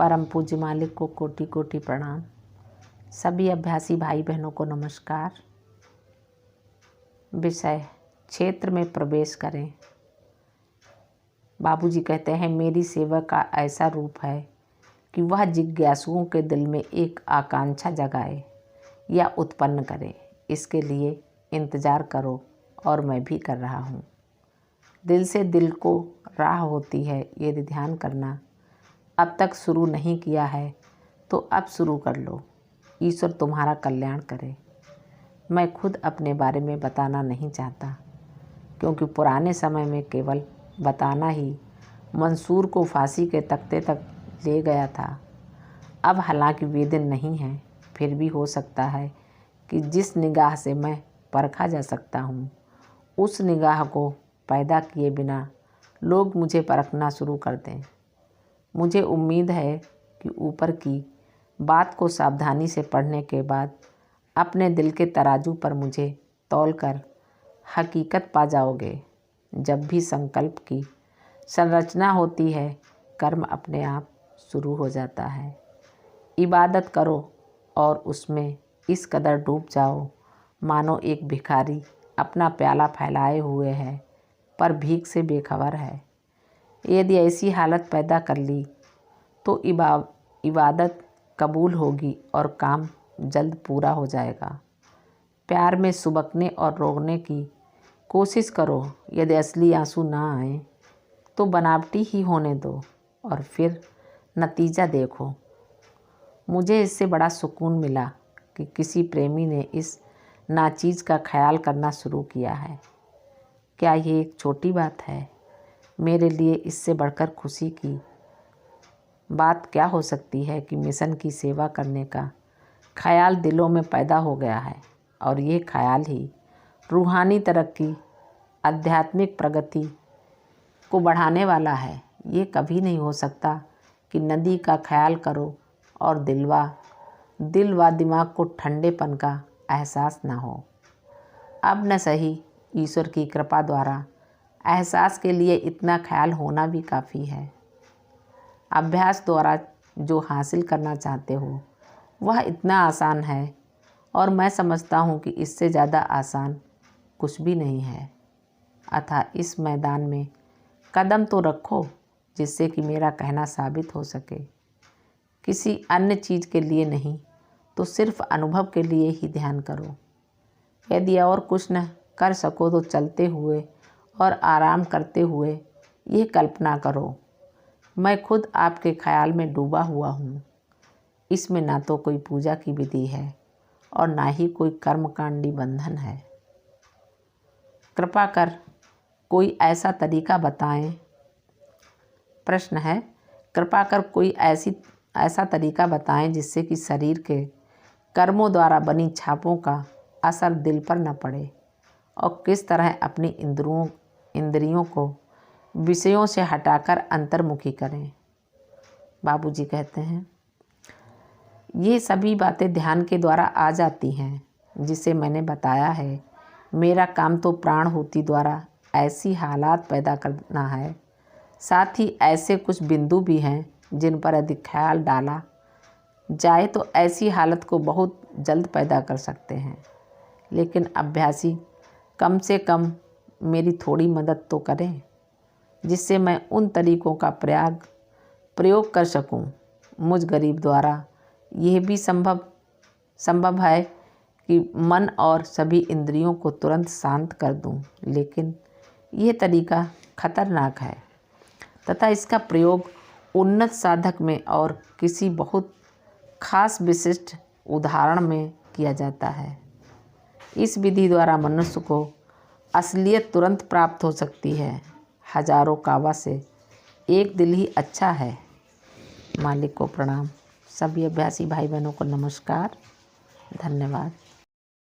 परम पूज्य मालिक को कोटि कोटि प्रणाम। सभी अभ्यासी भाई बहनों को नमस्कार। विषय क्षेत्र में प्रवेश करें। बाबूजी कहते हैं, मेरी सेवा का ऐसा रूप है कि वह जिज्ञासुओं के दिल में एक आकांक्षा जगाए या उत्पन्न करे। इसके लिए इंतज़ार करो और मैं भी कर रहा हूँ। दिल से दिल को राह होती है, यदि ध्यान करना अब तक शुरू नहीं किया है तो अब शुरू कर लो। ईश्वर तुम्हारा कल्याण करे। मैं खुद अपने बारे में बताना नहीं चाहता, क्योंकि पुराने समय में केवल बताना ही मंसूर को फांसी के तख्ते तक ले गया था। अब हालांकि वे दिन नहीं हैं, फिर भी हो सकता है कि जिस निगाह से मैं परखा जा सकता हूँ, उस निगाह को पैदा किए बिना लोग मुझे परखना शुरू कर दें। मुझे उम्मीद है कि ऊपर की बात को सावधानी से पढ़ने के बाद अपने दिल के तराजू पर मुझे तौलकर हकीकत पा जाओगे। जब भी संकल्प की संरचना होती है, कर्म अपने आप शुरू हो जाता है। इबादत करो और उसमें इस कदर डूब जाओ मानो एक भिखारी अपना प्याला फैलाए हुए है पर भीख से बेखबर है। यदि ऐसी हालत पैदा कर ली तो इबादत कबूल होगी और काम जल्द पूरा हो जाएगा। प्यार में सुबकने और रोकने की कोशिश करो। यदि असली आंसू ना आए तो बनावटी ही होने दो और फिर नतीजा देखो। मुझे इससे बड़ा सुकून मिला कि किसी प्रेमी ने इस नाचीज़ का ख्याल करना शुरू किया है। क्या ये एक छोटी बात है? मेरे लिए इससे बढ़कर खुशी की बात क्या हो सकती है कि मिशन की सेवा करने का ख्याल दिलों में पैदा हो गया है, और ये ख्याल ही रूहानी तरक्की, आध्यात्मिक प्रगति को बढ़ाने वाला है। ये कभी नहीं हो सकता कि नदी का ख्याल करो और दिल व दिमाग को ठंडेपन का एहसास ना हो। अब न सही, ईश्वर की कृपा द्वारा एहसास के लिए इतना ख्याल होना भी काफ़ी है। अभ्यास द्वारा जो हासिल करना चाहते हो वह इतना आसान है, और मैं समझता हूँ कि इससे ज़्यादा आसान कुछ भी नहीं है। अतः इस मैदान में कदम तो रखो, जिससे कि मेरा कहना साबित हो सके। किसी अन्य चीज़ के लिए नहीं तो सिर्फ अनुभव के लिए ही ध्यान करो। यदि और कुछ न कर सको तो चलते हुए और आराम करते हुए ये कल्पना करो, मैं खुद आपके ख्याल में डूबा हुआ हूँ। इसमें ना तो कोई पूजा की विधि है और ना ही कोई कर्मकांडी बंधन है। कृपा कर कोई ऐसा तरीका बताएं। प्रश्न है, कृपा कर कोई ऐसा तरीका बताएं जिससे कि शरीर के कर्मों द्वारा बनी छापों का असर दिल पर न पड़े, और किस तरह अपनी इंद्रियों को विषयों से हटाकर अंतर्मुखी करें। बाबूजी कहते हैं, ये सभी बातें ध्यान के द्वारा आ जाती हैं, जिसे मैंने बताया है। मेरा काम तो प्राणहुति द्वारा ऐसी हालात पैदा करना है। साथ ही ऐसे कुछ बिंदु भी हैं जिन पर यदि ख्याल डाला जाए तो ऐसी हालत को बहुत जल्द पैदा कर सकते हैं। लेकिन अभ्यासी कम से कम मेरी थोड़ी मदद तो करें, जिससे मैं उन तरीकों का प्रयोग कर सकूं। मुझ गरीब द्वारा यह भी संभव है कि मन और सभी इंद्रियों को तुरंत शांत कर दूं, लेकिन यह तरीका खतरनाक है तथा इसका प्रयोग उन्नत साधक में और किसी बहुत खास विशिष्ट उदाहरण में किया जाता है। इस विधि द्वारा मनुष्य को असलियत तुरंत प्राप्त हो सकती है। हजारों कावा से एक दिल ही अच्छा है। मालिक को प्रणाम। सभी अभ्यासी भाई बहनों को नमस्कार। धन्यवाद।